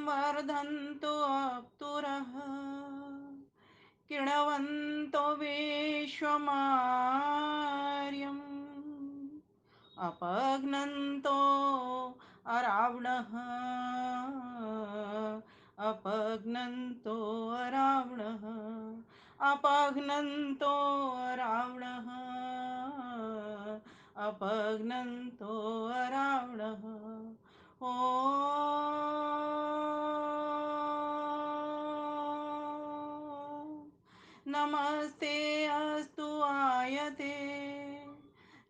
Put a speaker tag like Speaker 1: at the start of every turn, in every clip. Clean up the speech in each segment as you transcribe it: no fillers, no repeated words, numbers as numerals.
Speaker 1: वर्धन्तो अप्तुरः किणवन्तो विश्वमार्यम् अपघ्नन्तो अरावणः अपघ्नन्तो अरावणः अपघ्नन्तो अरावणः अपघ्नन्तो अरावणः ओ नमस्ते अस्तु आयते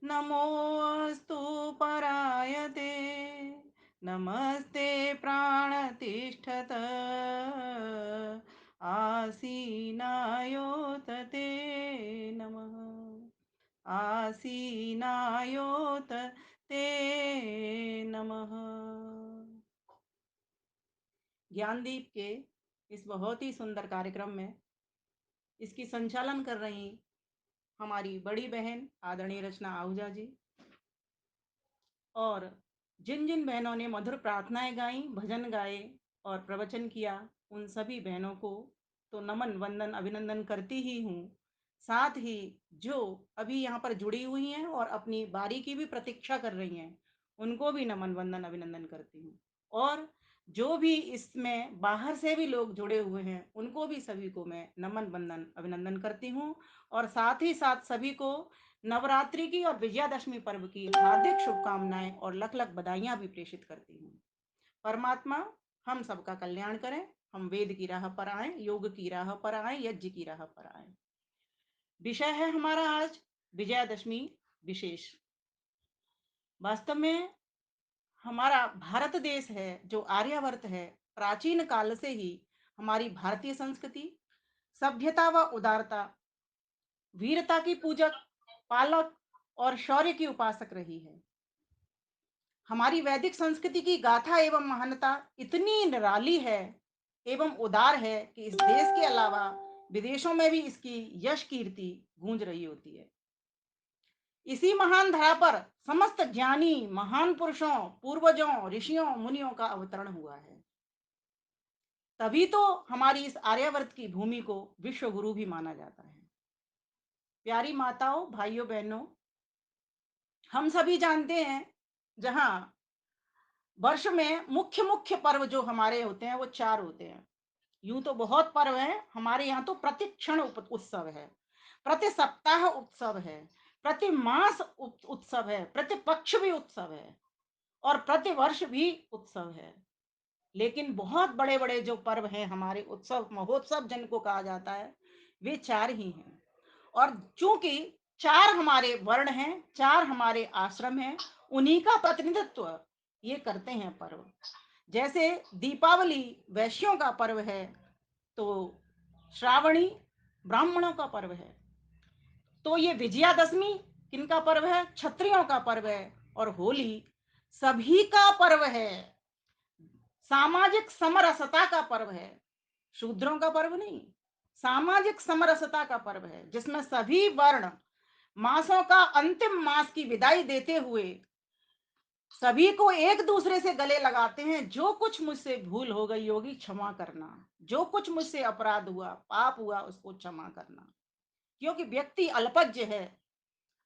Speaker 1: नमो अस्तु परायते नमस्ते प्राणतिष्ठत आसीनायोत ते नमः आसीनायोत ते नमः। ज्ञानदीप के इस बहुत ही सुंदर कार्यक्रम में इसकी संचालन कर रही हमारी बड़ी बहन आदरणीय रचना आहूजा जी, और जिन जिन बहनों ने मधुर प्रार्थनाएं गाई, भजन गाए और प्रवचन किया, उन सभी बहनों को तो नमन वंदन अभिनंदन करती ही हूँ। साथ ही जो अभी यहाँ पर जुड़ी हुई हैं और अपनी बारी की भी प्रतीक्षा कर रही हैं, उनको भी नमन वंदन अभिनंदन करती हूँ। और जो भी इसमें बाहर से भी लोग जुड़े हुए हैं, उनको भी सभी को मैं नमन वंदन अभिनंदन करती हूँ। और साथ ही साथ सभी को नवरात्रि की और विजयादशमी पर्व की हार्दिक शुभकामनाएं और लख लख बधाइयां भी प्रेषित करती हूँ। परमात्मा हम सबका कल्याण करें। हम वेद की राह पर आए, योग की राह पर आए, यज्ञ की राह पर आए। विषय है हमारा आज विजयादशमी विशेष। वास्तव में हमारा भारत देश है जो आर्यावर्त है, प्राचीन काल से ही हमारी भारतीय संस्कृति, सभ्यता व उदारता, वीरता की पूजक, पालक और शौर्य की उपासक रही है। हमारी वैदिक संस्कृति की गाथा एवं महानता इतनी निराली है एवं उदार है कि इस देश के अलावा विदेशों में भी इसकी यश कीर्ति गूंज रही होती है। इसी महान धरा पर समस्त ज्ञानी महान पुरुषों, पूर्वजों, ऋषियों, मुनियों का अवतरण हुआ है। तभी तो हमारी इस आर्यावर्त की भूमि को विश्व गुरु भी माना जाता है। प्यारी माताओं, भाइयों, बहनों, हम सभी जानते हैं जहां वर्ष में मुख्य मुख्य पर्व जो हमारे होते हैं वो 4 होते हैं। यूं तो बहुत पर्व हैं हमारे यहाँ, तो प्रति क्षण उत्सव है, प्रति सप्ताह उत्सव है, प्रति मास उत्सव है, प्रति पक्ष भी उत्सव है और प्रति वर्ष भी उत्सव है। लेकिन बहुत बड़े बड़े जो पर्व हैं हमारे, उत्सव महोत्सव जिनको कहा जाता है, वे 4 ही हैं। और चूंकि 4 हमारे वर्ण हैं, 4 हमारे आश्रम हैं, उन्हीं का प्रतिनिधित्व ये करते हैं पर्व। जैसे दीपावली वैश्यों का पर्व है, तो श्रावणी ब्राह्मणों का पर्व है। तो ये विजयादशमी किनका पर्व है? क्षत्रियों का पर्व है। और होली सभी का पर्व है, सामाजिक समरसता का पर्व है, शूद्रों का पर्व नहीं। सामाजिक समरसता का पर्व है जिसमें सभी वर्ण मासों का अंतिम मास की विदाई देते हुए सभी को एक दूसरे से गले लगाते हैं। जो कुछ मुझसे भूल हो गई होगी क्षमा करना, जो कुछ मुझसे अपराध हुआ, पाप हुआ, उसको क्षमा करना। क्योंकि व्यक्ति अल्पज्य है,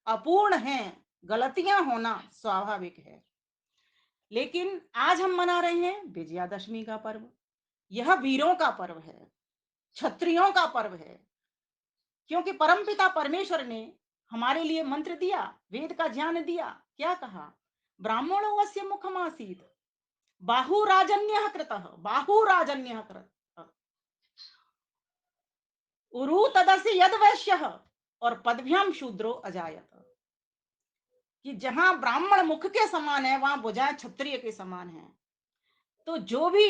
Speaker 1: अपूर्ण है, गलतियां होना स्वाभाविक है। लेकिन आज हम मना रहे हैं विजयादशमी का पर्व। यह वीरों का पर्व है, क्षत्रियों का पर्व है। क्योंकि परमपिता परमेश्वर ने हमारे लिए मंत्र दिया, वेद का ज्ञान दिया। क्या कहा? ब्राह्मणो अस्य मुखमासीत बाहुराजन्यः कृतः, बाहुराजन्यः कृतः उरु तदस्य यद वैश्यः और पदभ्याम शूद्रो अजायत। कि जहां ब्राह्मण मुख के समान है वहां भुजाएं क्षत्रिय के समान है। तो जो भी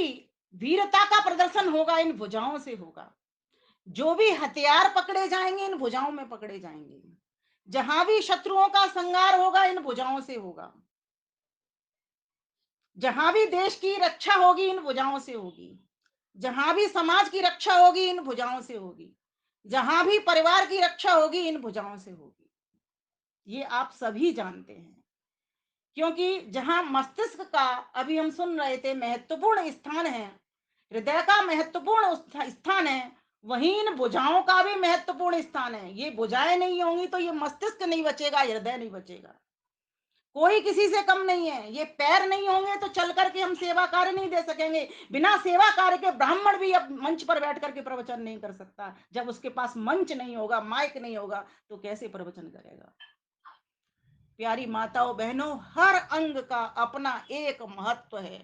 Speaker 1: वीरता का प्रदर्शन होगा इन भुजाओं से होगा, जो भी हथियार पकड़े जाएंगे इन भुजाओं में पकड़े जाएंगे, जहां भी शत्रुओं का संहार होगा इन भुजाओं से होगा, जहां भी देश की रक्षा होगी इन भुजाओं से होगी, जहां भी समाज की रक्षा होगी इन भुजाओं से होगी, जहां भी परिवार की रक्षा होगी इन भुजाओं से होगी। ये आप सभी जानते हैं। क्योंकि जहां मस्तिष्क का, अभी हम सुन रहे थे, महत्वपूर्ण स्थान है, हृदय का महत्वपूर्ण स्थान है, वहीं इन भुजाओं का भी महत्वपूर्ण स्थान है। ये भुजाएं नहीं होंगी तो ये मस्तिष्क नहीं बचेगा, हृदय नहीं बचेगा। कोई किसी से कम नहीं है। ये पैर नहीं होंगे तो चल करके हम सेवा कार्य नहीं दे सकेंगे। बिना सेवा कार्य के ब्राह्मण भी अब मंच पर बैठ करके प्रवचन नहीं कर सकता। जब उसके पास मंच नहीं होगा, माइक नहीं होगा, तो कैसे प्रवचन करेगा? प्यारी माताओं बहनों, हर अंग का अपना एक महत्व है।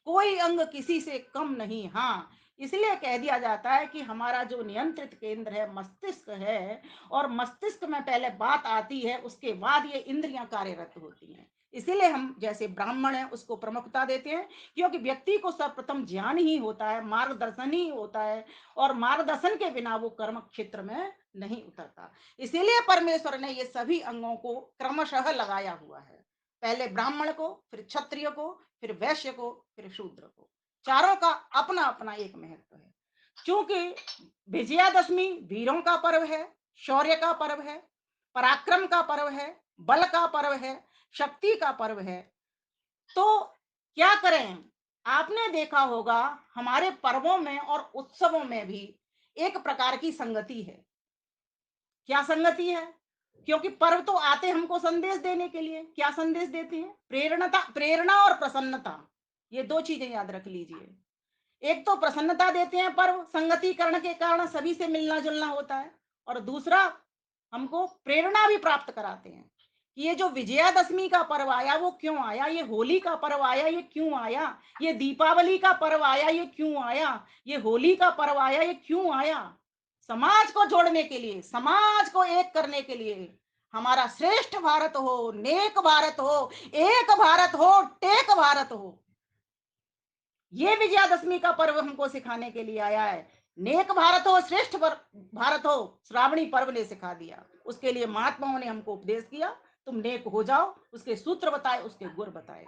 Speaker 1: कोई अंग किसी से कम नहीं। हाँ, इसलिए कह दिया जाता है कि हमारा जो नियंत्रित केंद्र है मस्तिष्क है, और मस्तिष्क में पहले बात आती है, उसके बाद ये इंद्रियां कार्यरत होती हैं। इसीलिए हम जैसे ब्राह्मण हैं उसको प्रमुखता देते हैं, क्योंकि व्यक्ति को सर्वप्रथम ज्ञान ही होता है, मार्गदर्शन ही होता है, और मार्गदर्शन के बिना वो कर्म क्षेत्र में नहीं उतरता। इसीलिए परमेश्वर ने ये सभी अंगों को क्रमशः लगाया हुआ है। पहले ब्राह्मण को, फिर क्षत्रिय को, फिर वैश्य को, फिर शूद्र को। चारों का अपना अपना एक महत्व है। क्योंकि विजयादशमी वीरों का पर्व है, शौर्य का पर्व है, पराक्रम का पर्व है, बल का पर्व है, शक्ति का पर्व है। तो क्या करें? आपने देखा होगा हमारे पर्वों में और उत्सवों में भी एक प्रकार की संगति है। क्या संगति है? क्योंकि पर्व तो आते हमको संदेश देने के लिए। क्या संदेश देते हैं? प्रेरणा और प्रसन्नता। ये दो चीजें याद रख लीजिए। एक तो प्रसन्नता देते हैं पर्व, संगतिकरण के कारण सभी से मिलना जुलना होता है, और दूसरा हमको प्रेरणा भी प्राप्त कराते हैं कि ये जो विजयादशमी का पर्व आया वो क्यों आया, ये होली का पर्व आया ये क्यों आया, ये दीपावली का पर्व आया ये क्यों आया, ये होली का पर्व आया ये क्यों आया। समाज को जोड़ने के लिए, समाज को एक करने के लिए, हमारा श्रेष्ठ भारत हो, नेक भारत हो, एक भारत हो, टेक भारत हो, ये विजयादशमी का पर्व हमको सिखाने के लिए आया है। नेक भारत हो, श्रेष्ठ भारत हो, श्रावणी पर्व ने सिखा दिया। उसके लिए महात्माओं ने हमको उपदेश किया, तुम नेक हो जाओ। उसके सूत्र बताए, उसके गुर बताए।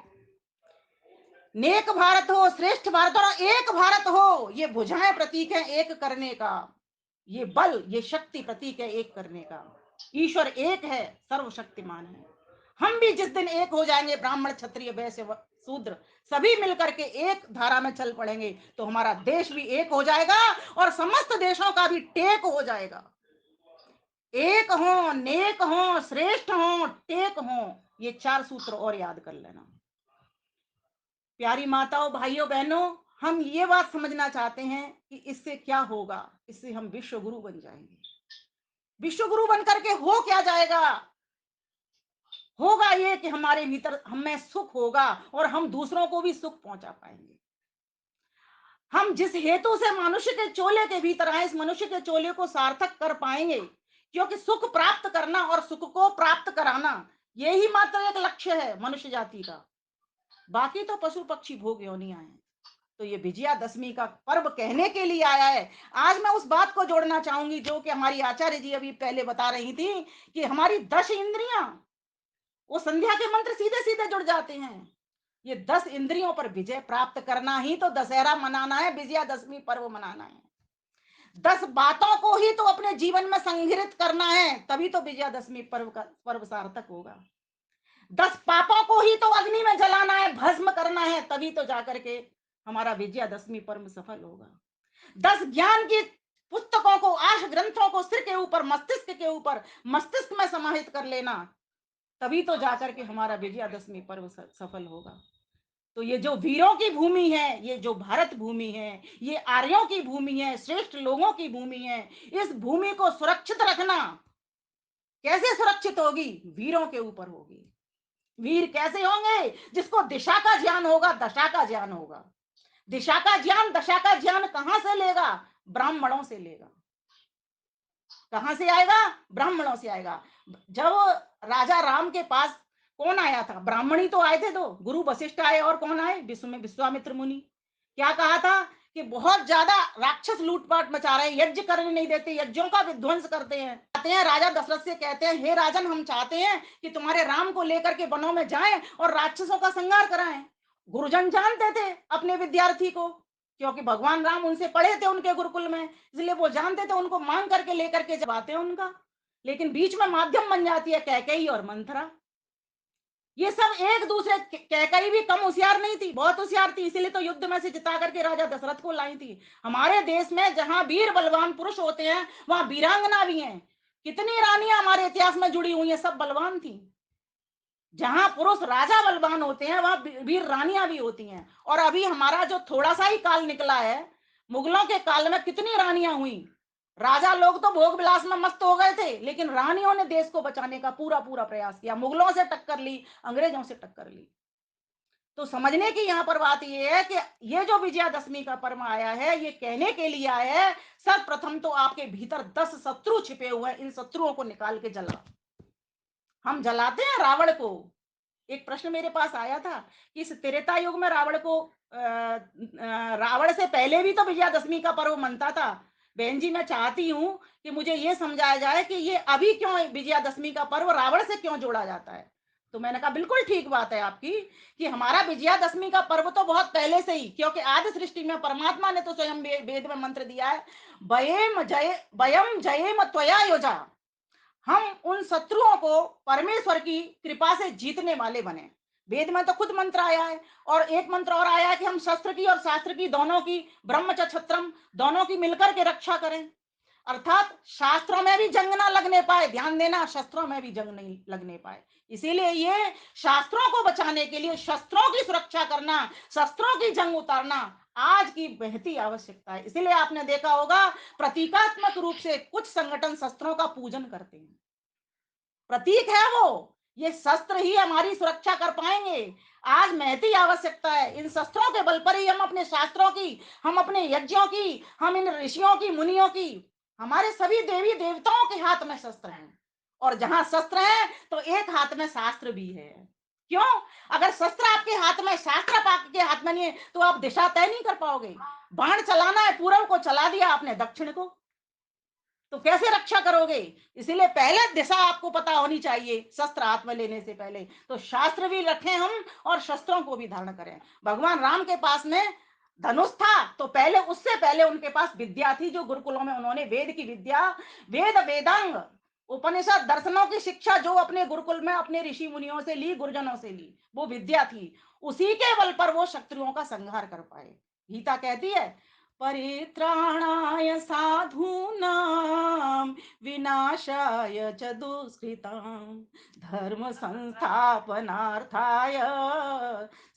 Speaker 1: नेक भारत हो, श्रेष्ठ भारत हो, और एक भारत हो, ये भुजाएं प्रतीक है एक करने का। ये बल, ये शक्ति प्रतीक है एक करने का। ईश्वर एक है, सर्वशक्तिमान है। हम भी जिस दिन एक हो जाएंगे, ब्राह्मण क्षत्रिय वैश्य शूद्र सभी मिलकर के एक धारा में चल पड़ेंगे, तो हमारा देश भी एक हो जाएगा, और समस्त देशों का भी टेक हो जाएगा। एक हो, नेक हो, श्रेष्ठ हो, टेक हो, ये चार सूत्र और याद कर लेना। प्यारी माताओं, भाइयों, बहनों, हम ये बात समझना चाहते हैं कि इससे क्या होगा। इससे हम विश्व गुरु बन जाएंगे। विश्व गुरु बनकर के हो क्या जाएगा? होगा ये कि हमारे भीतर हमें सुख होगा, और हम दूसरों को भी सुख पहुंचा पाएंगे। हम जिस हेतु से मनुष्य के चोले के भीतर आए, इस मनुष्य के चोले को सार्थक कर पाएंगे। क्योंकि सुख प्राप्त करना और सुख को प्राप्त कराना, यही मात्र एक लक्ष्य है मनुष्य जाति का। बाकी तो पशु पक्षी भोग योनियां हैं। तो ये विजयादशमी का पर्व कहने के लिए आया है। आज मैं उस बात को जोड़ना चाहूंगी जो कि हमारी आचार्य जी अभी पहले बता रही थी, कि हमारी 10 इंद्रियां, वो संध्या के मंत्र सीधे सीधे जुड़ जाते हैं। ये 10 इंद्रियों पर विजय प्राप्त करना ही तो दशहरा मनाना है, विजयादशमी पर्व मनाना है। 10 बातों को ही तो अपने जीवन में संग्रहित करना है, तभी तो विजयादशमी पर्व सार्थक होगा। 10 पापों को ही तो अग्नि में जलाना है, भस्म करना है, तभी तो जाकर के हमारा विजयादशमी पर्व सफल होगा। 10 ज्ञान की पुस्तकों को, आठ ग्रंथों को सिर के ऊपर, मस्तिष्क के ऊपर, मस्तिष्क में समाहित कर लेना, तभी तो जाकर के हमारा विजयादशमी पर्व सफल होगा। तो ये जो वीरों की भूमि है, ये जो भारत भूमि है, ये आर्यों की भूमि है, श्रेष्ठ लोगों की भूमि है। इस भूमि को सुरक्षित रखना कैसे सुरक्षित होगी? वीरों के ऊपर होगी। वीर कैसे होंगे? जिसको दिशा का ज्ञान होगा, दशा का ज्ञान होगा। दिशा का ज्ञान, दशा का ज्ञान कहां से लेगा? ब्राह्मणों से लेगा। कहां से आएगा? ब्राह्मणों से आएगा। जब राजा राम के पास कौन आया था? ब्राह्मण ही तो आए थे। दो गुरु वशिष्ठ आए, और कौन आए? विश्वामित्र मुनि। क्या कहा था? कि बहुत ज्यादा राक्षस लूटपाट मचा रहे हैं, यज्ञ करने नहीं देते, यज्ञों का विध्वंस करते हैं। आते हैं राजा दशरथ से, कहते हैं हे राजन, हम चाहते हैं कि तुम्हारे राम को लेकर के वनों में जाएं और राक्षसों का संहार कराएं। गुरुजन जानते थे अपने विद्यार्थी को, क्योंकि भगवान राम उनसे पढ़े थे उनके गुरुकुल में, इसलिए वो जानते थे उनको मांग करके लेकर के जब आते हैं उनका। लेकिन बीच में माध्यम बन जाती है कैकेयी और मंथरा। ये सब एक दूसरे कैकई भी कम होशियार नहीं थी, बहुत होशियार थी, इसीलिए तो युद्ध में से जिता करके राजा दशरथ को लाई थी। हमारे देश में जहां वीर बलवान पुरुष होते हैं वहां वीरांगना भी हैं। कितनी रानियां हमारे इतिहास में जुड़ी हुई हैं, सब बलवान थी। जहां पुरुष राजा बलवान होते हैं वहां वीर रानियां भी होती हैं। और अभी हमारा जो थोड़ा सा ही काल निकला है, मुगलों के काल में कितनी रानियां हुई। राजा लोग तो भोग विलास में मस्त हो गए थे, लेकिन रानियों ने देश को बचाने का पूरा पूरा प्रयास किया, मुगलों से टक्कर ली, अंग्रेजों से टक्कर ली। तो समझने की यहाँ पर बात यह है कि ये जो विजयादशमी का पर्व आया है, ये कहने के लिए आया है सर्वप्रथम तो आपके भीतर 10 शत्रु छिपे हुए हैं, इन शत्रुओं को निकाल के जला। हम जलाते हैं रावण को। एक प्रश्न मेरे पास आया था कि इस त्रेता युग में रावण को रावण से पहले भी तो विजयादशमी का पर्व मनता था। बहन जी, मैं चाहती हूं कि मुझे यह समझाया जाए कि ये अभी क्यों विजयादशमी का पर्व रावण से क्यों जोड़ा जाता है। तो मैंने कहा बिल्कुल ठीक बात है आपकी कि हमारा विजयादशमी का पर्व तो बहुत पहले से ही, क्योंकि आदि सृष्टि में परमात्मा ने तो स्वयं वेद में मंत्र दिया है, वयम जयेम त्वया योजा। हम उन शत्रुओं को परमेश्वर की कृपा से जीतने वाले बने। वेद में तो खुद मंत्र आया है। और एक मंत्र और आया है कि हम शस्त्र की और शास्त्र की दोनों की, ब्रह्मचक्षत्रम दोनों की मिलकर के रक्षा करें। अर्थात शास्त्रों में भी जंग ना लगने पाए, ध्यान देना, शस्त्रों में भी जंग नहीं लगने पाए। इसीलिए ये शास्त्रों को बचाने के लिए शस्त्रों की सुरक्षा करना, शस्त्रों की जंग उतारना आज की बहती आवश्यकता है। इसीलिए आपने देखा होगा प्रतीकात्मक रूप से कुछ संगठन शस्त्रों का पूजन करते हैं, प्रतीक है वो। ये शस्त्र ही हमारी सुरक्षा कर पाएंगे। आज महती आवश्यकता है, इन शस्त्रों के बल पर ही हम अपने शास्त्रों की, हम अपने यज्ञों की, हम इन ऋषियों की, मुनियों की, हमारे सभी देवी देवताओं के हाथ में शस्त्र हैं। और जहां शस्त्र है तो एक हाथ में शास्त्र भी है। क्यों? अगर शस्त्र आपके हाथ में, शास्त्र आपके हाथ में नहीं है, तो आप दिशा तय नहीं कर पाओगे। बाण चलाना है, पूरब को चला दिया आपने दक्षिण को, तो कैसे रक्षा करोगे? इसीलिए पहले दिशा आपको पता होनी चाहिए, शस्त्र हाथ में लेने से पहले। तो शास्त्र भी रखें हम और शस्त्रों को भी धारण करें। भगवान राम के पास में धनुष था, तो पहले, उससे पहले उनके पास विद्या थी, जो गुरुकुलों में उन्होंने वेद की विद्या, वेद वेदांग उपनिषद दर्शनों की शिक्षा जो अपने गुरुकुल में अपने ऋषि मुनियों से ली, गुरुजनों से ली, वो विद्या थी। उसी के बल पर वो शत्रुओं का संहार कर पाए। गीता कहती है परित्राणाय साधूनां विनाशाय च दुष्कृतां धर्म संस्थापनार्थाय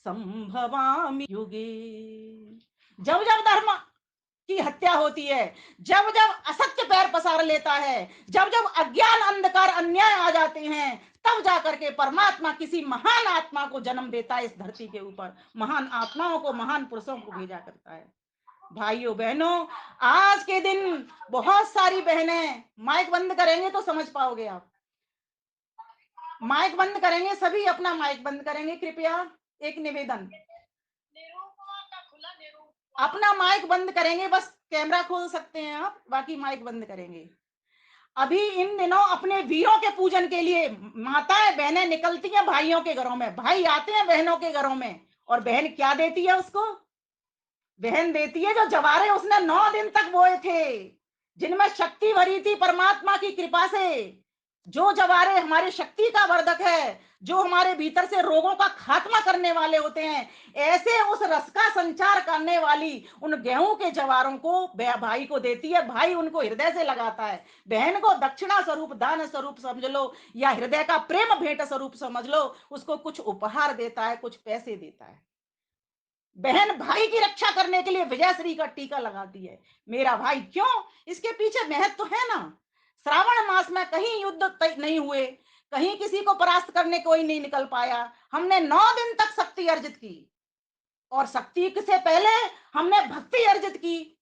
Speaker 1: संभवामि युगे। जब जब धर्म की हत्या होती है, जब जब असत्य पैर पसार लेता है, जब जब अज्ञान अंधकार अन्याय आ जाते हैं, तब जाकर के परमात्मा किसी महान आत्मा को जन्म देता है इस धरती के ऊपर, महान आत्माओं को, महान पुरुषों को भेजा करता है। भाइयों बहनों, आज के दिन बहुत सारी बहनें, माइक बंद करेंगे तो समझ पाओगे आप, माइक बंद करेंगे, सभी अपना माइक बंद करेंगे कृपया, एक निवेदन, अपना माइक बंद करेंगे, बस कैमरा खोल सकते हैं आप, बाकी माइक बंद करेंगे। अभी इन दिनों अपने वीरों के पूजन के लिए माताएं बहनें निकलती हैं भाइयों के घरों में, भाई आते हैं बहनों के घरों में, और बहन क्या देती है उसको? बहन देती है जो जवारे उसने 9 दिन तक बोए थे, जिनमें शक्ति भरी थी परमात्मा की कृपा से, जो जवारे हमारी शक्ति का वर्धक है, जो हमारे भीतर से रोगों का खात्मा करने वाले होते हैं, ऐसे उस रस का संचार करने वाली उन गेहूं के जवारों को भाई को देती है। भाई उनको हृदय से लगाता है, बहन को दक्षिणा स्वरूप, दान स्वरूप समझ लो, या हृदय का प्रेम भेंट स्वरूप समझ लो, उसको कुछ उपहार देता है, कुछ पैसे देता है। बहन भाई की रक्षा करने के लिए विजयश्री का टीका लगाती है, मेरा भाई। क्यों? इसके पीछे महत्व तो है ना। श्रावण मास में कहीं युद्ध नहीं हुए, कहीं किसी को परास्त करने कोई नहीं निकल पाया, हमने 9 दिन तक शक्ति अर्जित की, और शक्ति से पहले हमने भक्ति अर्जित की,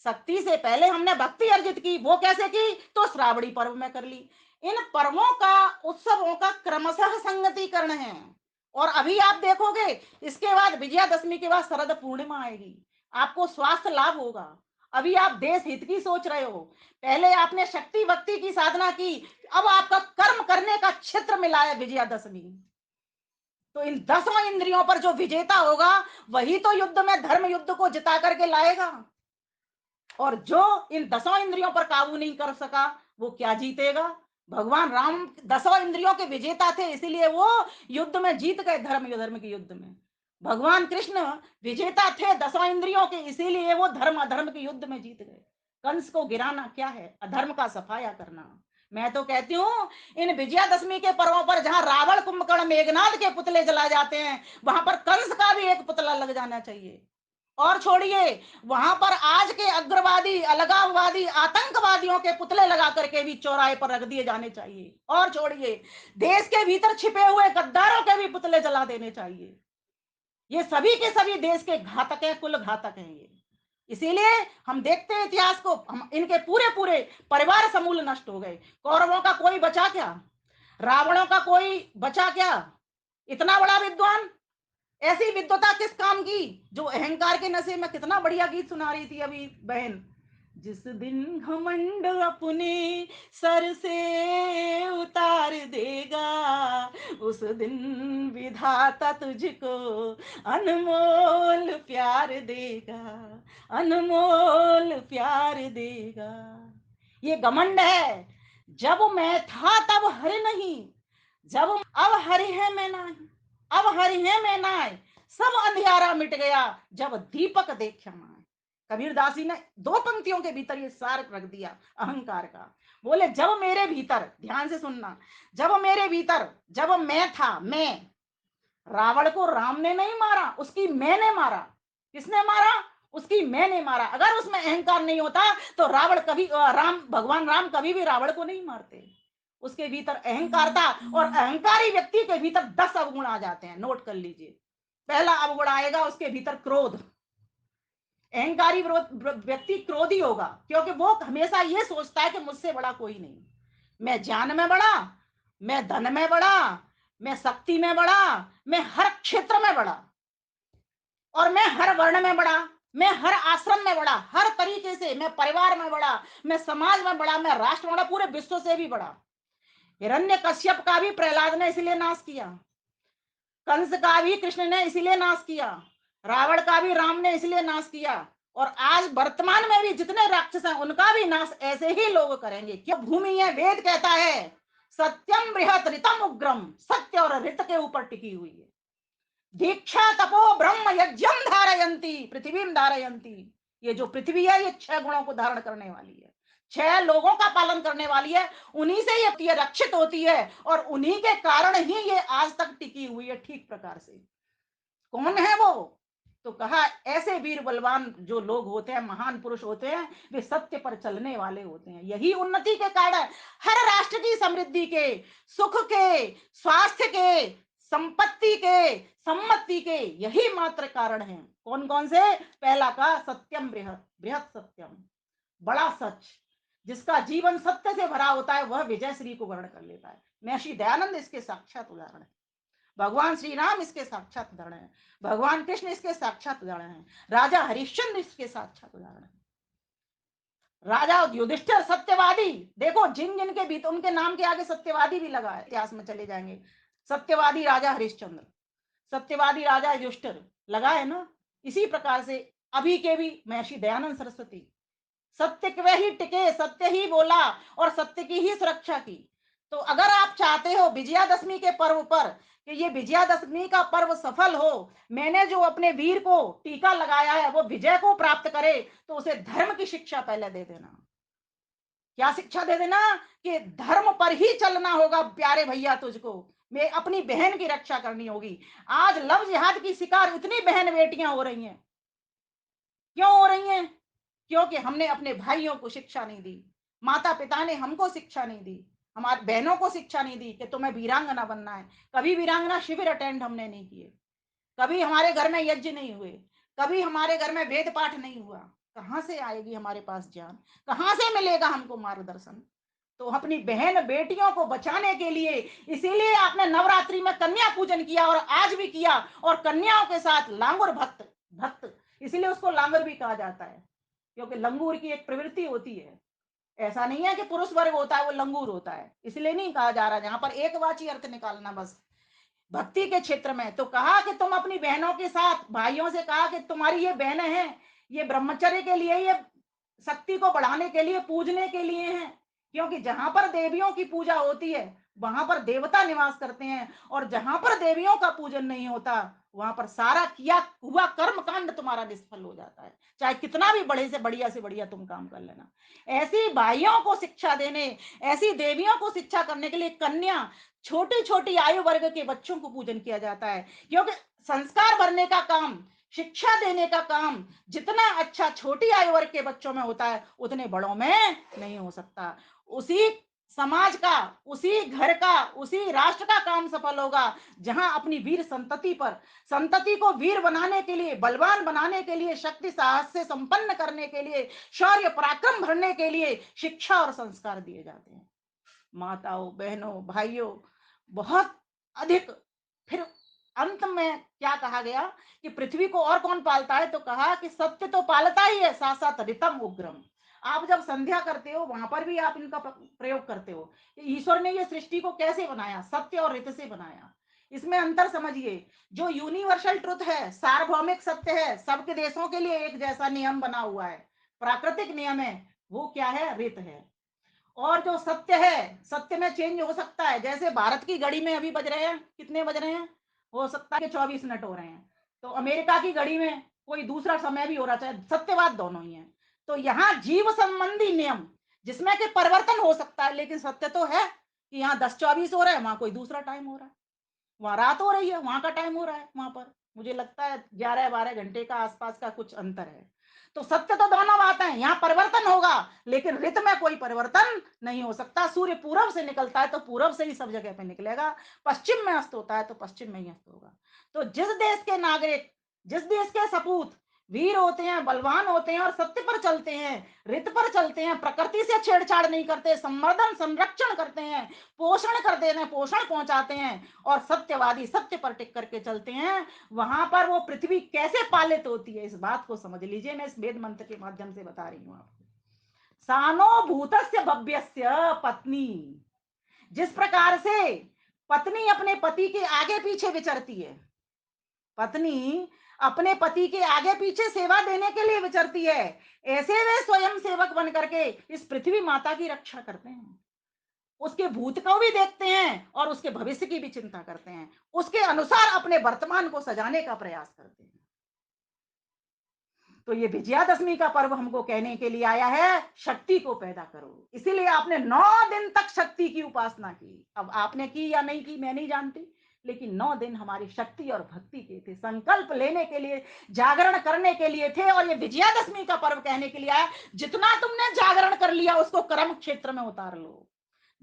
Speaker 1: शक्ति से पहले हमने भक्ति अर्जित की। वो कैसे की? तो श्रावणी पर्व में कर ली। इन पर्वों का, उत्सवों का क्रमशः संगतिकरण है। और अभी आप देखोगे, इसके बाद विजयादशमी के बाद शरद पूर्णिमा आएगी, आपको स्वास्थ्य लाभ होगा। अभी आप देश हित की सोच रहे हो, पहले आपने शक्ति भक्ति की साधना की, अब आपका कर्म करने का क्षेत्र मिला है विजयादशमी। तो इन 10 इंद्रियों पर जो विजेता होगा, वही तो युद्ध में, धर्म युद्ध को जिता करके लाएगा। और जो इन 10 इंद्रियों पर काबू नहीं कर सका, वो क्या जीतेगा? भगवान राम दसों इंद्रियों के विजेता थे, इसीलिए वो युद्ध में जीत गए, धर्म धर्म के युद्ध में। भगवान कृष्ण विजेता थे दसों इंद्रियों के, इसीलिए वो धर्म अधर्म के युद्ध में जीत गए। कंस को गिराना क्या है? अधर्म का सफाया करना। मैं तो कहती हूँ इन विजयादशमी के पर्वों पर जहां रावण, कुंभकर्ण, मेघनाद के पुतले जलाए जाते हैं, वहां पर कंस का भी एक पुतला लग जाना चाहिए। और छोड़िए, वहां पर आज के अग्रवादी, अलगाववादी, आतंकवादियों के पुतले लगा करके भी चौराहे पर रख दिए जाने चाहिए। और छोड़िए, देश के भीतर छिपे हुए गद्दारों के भी पुतले जला देने चाहिए। ये सभी के सभी देश के घातक हैं, कुल घातक हैं ये। इसीलिए हम देखते हैं इतिहास को, हम इनके पूरे पूरे परिवार समूल नष्ट हो गए। कौरवों का कोई बचा क्या? रावणों का कोई बचा क्या? इतना बड़ा विद्वान, ऐसी विद्वता किस काम की? जो अहंकार के नशे में, कितना बढ़िया गीत सुना रही थी अभी बहन, जिस दिन घमंड अपने सर से उतार देगा, उस दिन विधाता तुझको अनमोल प्यार देगा, अनमोल प्यार देगा। ये घमंड है। जब मैं था तब हरि नहीं, जब अब हरि है मैं नहीं, अब हरि है मैं नाय, सब अंधियारा मिट गया जब दीपक देखा माय। कबीरदास जी ने दो पंक्तियों के भीतर ये सार रख दिया अहंकार का। बोले जब मेरे भीतर, ध्यान से सुनना, जब मेरे भीतर, जब मैं था, मैं, रावण को राम ने नहीं मारा, उसकी मैंने मारा। किसने मारा? उसकी मैंने मारा। अगर उसमें अहंकार नहीं होता तो रावण कभी, राम, भगवान राम कभी भी रावण को नहीं मारते। उसके भीतर अहंकार था, और अहंकारी व्यक्ति के भीतर 10 अवगुण आ जाते हैं, नोट कर लीजिए। पहला अवगुण आएगा उसके भीतर क्रोध। अहंकारी व्यक्ति क्रोधी होगा, क्योंकि वो हमेशा ये सोचता है कि मुझसे बड़ा कोई नहीं। मैं ज्ञान में बड़ा, मैं धन में बड़ा, मैं शक्ति में बड़ा, मैं हर क्षेत्र में बड़ा, और मैं हर वर्ण में बड़ा, मैं हर आश्रम में बड़ा, हर तरीके से मैं परिवार में बड़ा, मैं समाज में बड़ा, मैं राष्ट्र में बड़ा, पूरे विश्व से भी बड़ा। हिरण्य कश्यप का भी प्रहलाद ने इसलिए नाश किया, कंस का भी कृष्ण ने इसलिए नाश किया, रावण का भी राम ने इसलिए नाश किया, और आज वर्तमान में भी जितने राक्षस हैं उनका भी नाश ऐसे ही लोग करेंगे। क्यों? भूमि है, वेद कहता है सत्यम बृहत ऋतम उग्रम, सत्य और ऋत के ऊपर टिकी हुई है। दीक्षा तपो ब्रह्म यज्ञम धारयंती पृथ्वी धारयंती। ये जो पृथ्वी है ये 6 गुणों को धारण करने वाली है, 6 लोगों का पालन करने वाली है। उन्हीं से ये रक्षित होती है, और उन्हीं के कारण ही ये आज तक टिकी हुई है ठीक प्रकार से। कौन है वो? तो कहा ऐसे वीर बलवान जो लोग होते हैं, महान पुरुष होते हैं, वे सत्य पर चलने वाले होते हैं। यही उन्नति के कारण, हर राष्ट्र की समृद्धि के, सुख के, स्वास्थ्य के, संपत्ति के, सम्मति के यही मात्र कारण है। कौन कौन से? पहला का सत्यम बृहत, बृहत सत्यम, बड़ा सच। जिसका जीवन सत्य से भरा होता है वह विजय श्री को वर्ण कर लेता है। महर्षि दयानंद इसके साक्षात उदाहरण है, भगवान श्री राम इसके साक्षात उदाहरण है, भगवान कृष्ण इसके साक्षात उदाहरण है, राजा हरिश्चंद्र इसके साक्षात उदाहरण है, राजा युधिष्ठिर सत्यवादी। देखो जिन जिन के भीतर उनके नाम के आगे सत्यवादी भी लगा है, इतिहास में चले जाएंगे। सत्यवादी राजा हरिश्चंद्र, सत्यवादी राजा युधिष्ठिर, लगा है ना। इसी प्रकार से अभी के भी महर्षि दयानंद सरस्वती, सत्य के ही टिके, सत्य ही बोला, और सत्य की ही सुरक्षा की। तो अगर आप चाहते हो विजयादशमी के पर्व पर कि ये विजयादशमी का पर्व सफल हो, मैंने जो अपने वीर को टीका लगाया है वो विजय को प्राप्त करे, तो उसे धर्म की शिक्षा पहले दे देना। क्या शिक्षा दे देना? कि धर्म पर ही चलना होगा प्यारे भैया तुझको, मैं अपनी बहन की रक्षा करनी होगी। आज लव जिहाद की शिकार इतनी बहन बेटियां हो रही हैं, क्यों हो रही हैं? क्योंकि हमने अपने भाइयों को शिक्षा नहीं दी, माता पिता ने हमको शिक्षा नहीं दी, हमारी बहनों को शिक्षा नहीं दी कि तुम्हें वीरांगना बनना है। कभी वीरांगना शिविर अटेंड हमने नहीं किए, कभी हमारे घर में यज्ञ नहीं हुए, कभी हमारे घर में वेद पाठ नहीं हुआ। कहाँ से आएगी हमारे पास ज्ञान? कहाँ से मिलेगा हमको मार्गदर्शन? तो अपनी बहन बेटियों को बचाने के लिए, इसीलिए आपने नवरात्रि में कन्या पूजन किया, और आज भी किया, और कन्याओं के साथ लांगुर भक्त, भक्त, इसीलिए उसको लांगर भी कहा जाता है, क्योंकि लंगूर की एक प्रवृत्ति होती है। ऐसा नहीं है कि पुरुष वर्ग होता है वो लंगूर होता है, इसलिए नहीं कहा जा रहा, जहां पर एकवाची अर्थ निकालना बस। भक्ति के क्षेत्र में तो कहा कि तुम अपनी बहनों के साथ, भाइयों से कहा कि तुम्हारी ये बहनें हैं, ये ब्रह्मचर्य के लिए, ये शक्ति को बढ़ाने के लिए, पूजने के लिए हैं। क्योंकि जहां पर देवियों की पूजा होती है वहां पर देवता निवास करते हैं, और जहां पर देवियों का पूजन नहीं होता वहां पर सारा किया हुआ कर्म कांड तुम्हारा निष्फल हो जाता है, चाहे कितना भी बड़े से बढ़िया तुम काम कर लेना। ऐसी भाइयों को शिक्षा देने, ऐसी देवियों को शिक्षा करने के लिए कन्या, छोटी छोटी आयु वर्ग के बच्चों को पूजन किया जाता है, क्योंकि संस्कार भरने का काम, शिक्षा देने का काम जितना अच्छा छोटी आयु वर्ग के बच्चों में होता है उतने बड़ों में नहीं हो सकता। उसी समाज का, उसी घर का, उसी राष्ट्र का काम सफल होगा जहां अपनी वीर संतति पर, संतति को वीर बनाने के लिए, बलवान बनाने के लिए, शक्ति साहस से संपन्न करने के लिए, शौर्य पराक्रम भरने के लिए शिक्षा और संस्कार दिए जाते हैं। माताओं, बहनों, भाइयों, बहुत अधिक। फिर अंत में क्या कहा गया कि पृथ्वी को और कौन पालता है, तो कहा कि सत्य तो पालता ही है, साथ साथ ऋतम उग्रम। आप जब संध्या करते हो वहां पर भी आप इनका प्रयोग करते हो। ईश्वर ने ये सृष्टि को कैसे बनाया, सत्य और ऋत से बनाया। इसमें अंतर समझिए, जो यूनिवर्सल ट्रुथ है, सार्वभौमिक सत्य है, सबके देशों के लिए एक जैसा नियम बना हुआ है, प्राकृतिक नियम है, वो क्या है, ऋत है। और जो सत्य है, सत्य में चेंज हो सकता है, जैसे भारत की घड़ी में अभी बज रहे हैं, कितने बज रहे हैं, हो सकता है कि 24 मिनट हो रहे हैं, तो अमेरिका की घड़ी में कोई दूसरा समय भी हो रहा, चाहे सत्यवाद दोनों ही है। तो यहाँ जीव संबंधी नियम जिसमें कि परिवर्तन हो सकता है, लेकिन सत्य तो है कि यहाँ 10-24 हो रहा है, वहां कोई दूसरा टाइम हो रहा है, वहां रात हो रही है, वहां का टाइम हो रहा है, वहां पर मुझे लगता है 11-12 घंटे का आसपास का कुछ अंतर है। तो सत्य तो दोनों बात है, यहाँ परिवर्तन होगा लेकिन ऋत में कोई परिवर्तन नहीं हो सकता। सूर्य पूरब से निकलता है तो पूरब से ही सब जगह पे निकलेगा, पश्चिम में अस्त होता है तो पश्चिम में ही अस्त होगा। तो जिस देश के नागरिक, जिस देश के सपूत वीर होते हैं, बलवान होते हैं और सत्य पर चलते हैं, ऋत पर चलते हैं, प्रकृति से छेड़छाड़ नहीं करते, संवर्धन संरक्षण करते हैं, पोषण करते हैं, पोषण पहुंचाते हैं और सत्यवादी सत्य पर टिक करके चलते हैं, वहां पर वो पृथ्वी कैसे पालित होती है, इस बात को समझ लीजिए। मैं इस वेद मंत्र के माध्यम से बता रही हूं आपको। सानो भूतस्य भव्यस्य पत्नी, जिस प्रकार से पत्नी अपने पति के आगे पीछे विचरती है, पत्नी अपने पति के आगे पीछे सेवा देने के लिए विचरती है, ऐसे वे स्वयं सेवक बन करके इस पृथ्वी माता की रक्षा करते हैं, उसके भूत को भी देखते हैं और उसके भविष्य की भी चिंता करते हैं, उसके अनुसार अपने वर्तमान को सजाने का प्रयास करते हैं। तो ये विजयादशमी का पर्व हमको कहने के लिए आया है, शक्ति को पैदा करो। इसीलिए आपने 9 दिन तक शक्ति की उपासना की। अब आपने की या नहीं की मैं नहीं जानती, लेकिन 9 दिन हमारी शक्ति और भक्ति के थे, संकल्प लेने के लिए, जागरण करने के लिए थे। और ये विजयादशमी का पर्व कहने के लिए आया, जितना तुमने जागरण कर लिया उसको कर्म क्षेत्र में उतार लो,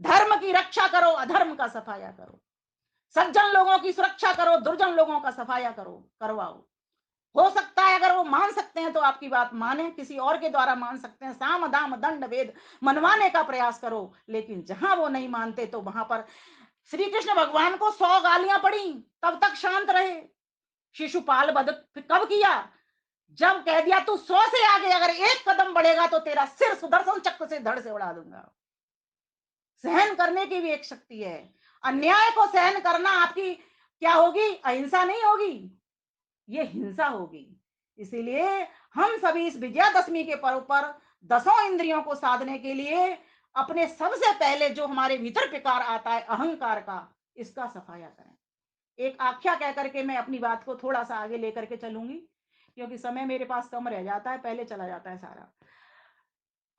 Speaker 1: धर्म की रक्षा करो, अधर्म का सफाया करो, सज्जन लोगों की सुरक्षा करो, दुर्जन लोगों का सफाया करो, करवाओ। हो सकता है अगर वो मान सकते हैं तो आपकी बात माने, किसी और के द्वारा मान सकते हैं, साम दाम दंड वेद मनवाने का प्रयास करो। लेकिन जहां वो नहीं मानते तो वहां पर श्री कृष्ण भगवान को 100 गालियां पड़ी तब तक शांत रहे। शिशुपाल वध कब किया, जब कह दिया तू 100 से आगे अगर एक कदम बढ़ेगा तो तेरा सिर सुदर्शन चक्र से धड़ से उड़ा दूंगा। सहन करने की भी एक शक्ति है, अन्याय को सहन करना आपकी क्या होगी, अहिंसा नहीं होगी, ये हिंसा होगी। इसीलिए हम सभी इस विजयादशमी के पर्व पर 10 इंद्रियों को साधने के लिए अपने सबसे पहले जो हमारे भीतर विकार आता है अहंकार का, इसका सफाया करें। एक आख्या कह करके मैं अपनी बात को थोड़ा सा आगे लेकर के चलूंगी, क्योंकि समय मेरे पास कम रह जाता है, पहले चला जाता है सारा।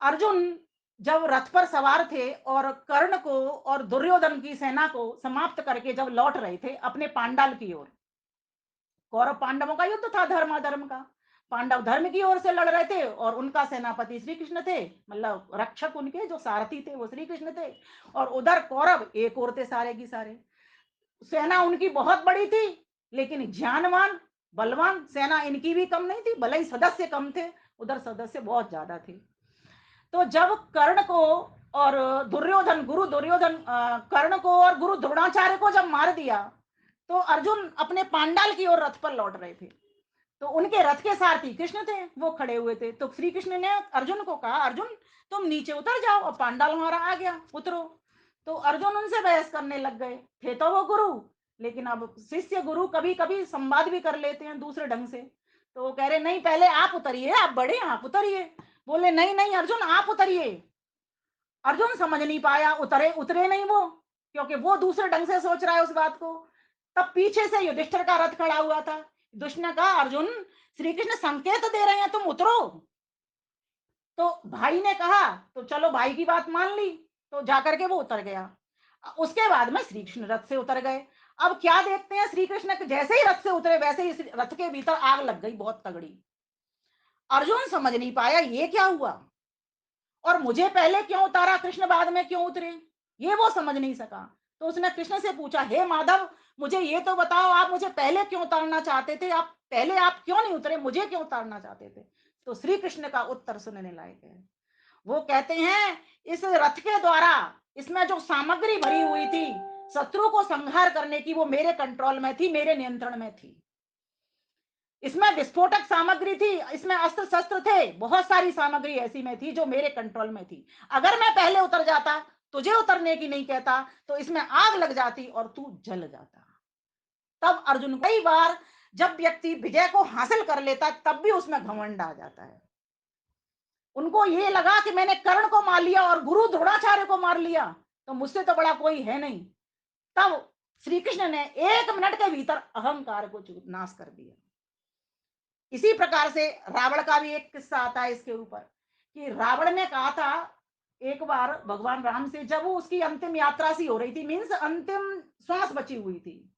Speaker 1: अर्जुन जब रथ पर सवार थे और कर्ण को और दुर्योधन की सेना को समाप्त करके जब लौट रहे थे अपने पांडाल की ओर, कौरव पांडवों का युद्ध था धर्म अधर्म का, पांडव धर्म की ओर से लड़ रहे थे और उनका सेनापति श्री कृष्ण थे, मतलब रक्षक उनके जो सारथी थे वो श्री कृष्ण थे। और उधर कौरव एक ओर थे सारे की सारे, सेना उनकी बहुत बड़ी थी लेकिन ज्ञानवान बलवान सेना इनकी भी कम नहीं थी, भले ही सदस्य कम थे, उधर सदस्य बहुत ज्यादा थे। तो जब कर्ण को और दुर्योधन गुरु दुर्योधन कर्ण को और गुरु द्रोणाचार्य को जब मार दिया तो अर्जुन अपने पांडाल की ओर रथ पर लौट रहे थे, तो उनके रथ के सारथी कृष्ण थे, वो खड़े हुए थे। तो श्री कृष्ण ने अर्जुन को कहा, अर्जुन तुम नीचे उतर जाओ, और पांडाल हमारा आ गया, उतरो। तो अर्जुन उनसे बहस करने लग गए, थे तो वो गुरु, लेकिन अब शिष्य गुरु कभी कभी संवाद भी कर लेते हैं दूसरे ढंग से। तो वो कह रहे नहीं पहले आप उतरिए, आप बड़े आप उतरिए। बोले नहीं नहीं अर्जुन आप उतरिए, अर्जुन समझ नहीं पाया, उतरे उतरे नहीं वो, क्योंकि वो दूसरे ढंग से सोच रहा है उस बात को। तब पीछे से युधिष्ठिर का रथ खड़ा हुआ था। युधिष्ठिर ने कहा, अर्जुन, श्री कृष्ण संकेत दे रहे हैं, तुम उतरो। तो भाई ने कहा, तो चलो भाई की बात मान ली, तो जाकर के वो उतर गया। उसके बाद में श्री कृष्ण रथ से उतर गए। अब क्या देखते हैं, श्री कृष्ण जैसे ही रथ से उतरे वैसे ही रथ के भीतर आग लग गई बहुत तगड़ी। अर्जुन समझ नहीं पाया ये क्या हुआ, और मुझे पहले क्यों उतारा, कृष्ण बाद में क्यों उतरे, ये वो समझ नहीं सका। तो उसने कृष्ण से पूछा, हे माधव, मुझे ये तो बताओ, आप मुझे पहले क्यों उतारना चाहते थे, आप पहले आप क्यों नहीं उतरे, मुझे क्यों उतारना चाहते थे। तो श्री कृष्ण का उत्तर सुनने लायक है। वो कहते हैं, इस रथ के द्वारा इसमें जो सामग्री भरी हुई थी शत्रु को संहार करने की, वो मेरे कंट्रोल में थी, मेरे नियंत्रण में थी। इसमें विस्फोटक सामग्री थी, इसमें अस्त्र शस्त्र थे, बहुत सारी सामग्री ऐसी में थी जो मेरे कंट्रोल में थी। अगर मैं पहले उतर जाता, तुझे उतरने की नहीं कहता, तो इसमें आग लग जाती और तू जल जाता। तब अर्जुन, कई बार जब व्यक्ति विजय को हासिल कर लेता तब भी उसमें घमंड आ जाता है। उनको ये लगा कि मैंने कर्ण को मार लिया और गुरु द्रोणाचार्य को मार लिया, तो मुझसे तो बड़ा कोई है नहीं। तब श्री कृष्ण ने 1 मिनट के भीतर अहंकार को नाश कर दिया। इसी प्रकार से रावण का भी एक किस्सा आता है इसके ऊपर, कि रावण ने कहा था एक बार भगवान राम से, जब वो उसकी अंतिम यात्रा सी हो रही थी, मीन्स अंतिम श्वास बची हुई थी,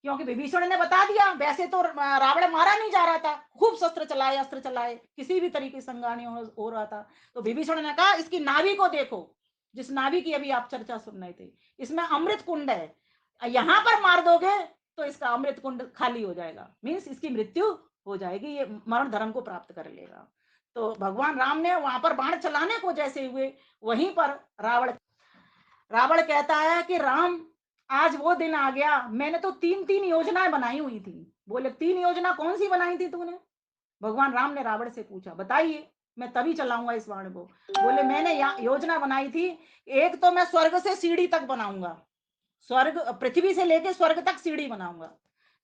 Speaker 1: क्योंकि विभीषण ने बता दिया, वैसे तो रावण मारा नहीं जा रहा था, खूब शस्त्र चलाए अस्त्र चलाए, किसी भी तरीके से संगानी हो रहा था। तो विभीषण ने कहा, इसकी नाभि को देखो, जिस नाभि की अभी आप चर्चा सुन रहे थे, इसमें अमृत कुंड है, यहां पर मार दोगे तो इसका अमृत कुंड खाली हो जाएगा, मीन्स इसकी मृत्यु हो जाएगी, ये मरण धर्म को प्राप्त कर लेगा। तो भगवान राम ने वहां पर बाण चलाने को जैसे हुए, वहीं पर रावण रावण कहता है कि राम, आज वो दिन आ गया, मैंने तो 3-3 योजनाएं बनाई हुई थी। बोले, 3 योजना कौन सी बनाई थी तूने। भगवान राम ने रावण से पूछा, बताइए, मैं तभी चलाऊंगा इस बाण को। बोले, मैंने योजना बनाई थी, एक तो मैं स्वर्ग से सीढ़ी तक बनाऊंगा, स्वर्ग पृथ्वी से लेके स्वर्ग तक सीढ़ी बनाऊंगा।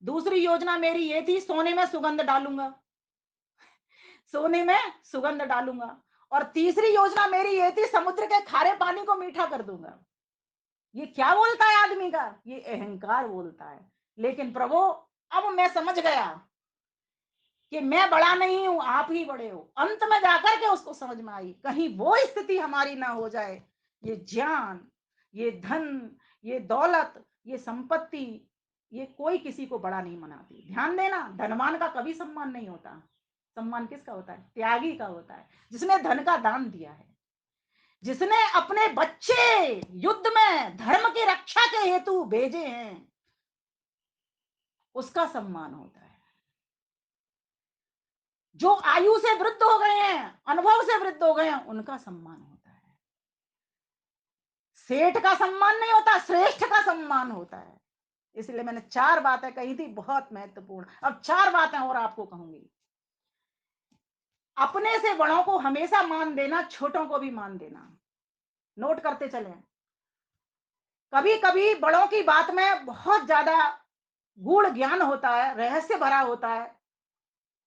Speaker 1: दूसरी योजना मेरी ये थी, सोने में सुगंध डालूंगा, सोने में सुगंध डालूंगा। और तीसरी योजना मेरी ये थी, समुद्र के खारे पानी को मीठा कर दूंगा। ये क्या बोलता है आदमी का, ये अहंकार बोलता है। लेकिन प्रभु, अब मैं समझ गया कि मैं बड़ा नहीं हूं, आप ही बड़े हो। अंत में जाकर के उसको समझ में आई, कहीं वो स्थिति हमारी ना हो जाए। ये ज्ञान, ये धन, ये दौलत, ये संपत्ति, ये कोई किसी को बड़ा नहीं मनाती। ध्यान देना, धनवान का कभी सम्मान नहीं होता। सम्मान किसका होता है, त्यागी का होता है, जिसने धन का दान दिया है, जिसने अपने बच्चे युद्ध में धर्म की रक्षा के हेतु भेजे हैं, उसका सम्मान होता है। जो आयु से वृद्ध हो गए हैं, अनुभव से वृद्ध हो गए हैं, उनका सम्मान होता है। सेठ का सम्मान नहीं होता, श्रेष्ठ का सम्मान होता है। इसलिए मैंने 4 बातें कही थी, बहुत महत्वपूर्ण। अब 4 बातें और आपको कहूंगी। अपने से बड़ों को हमेशा मान देना, छोटों को भी मान देना। नोट करते चलें। कभी कभी बड़ों की बात में बहुत ज्यादा गूढ़ ज्ञान होता है, रहस्य भरा होता है।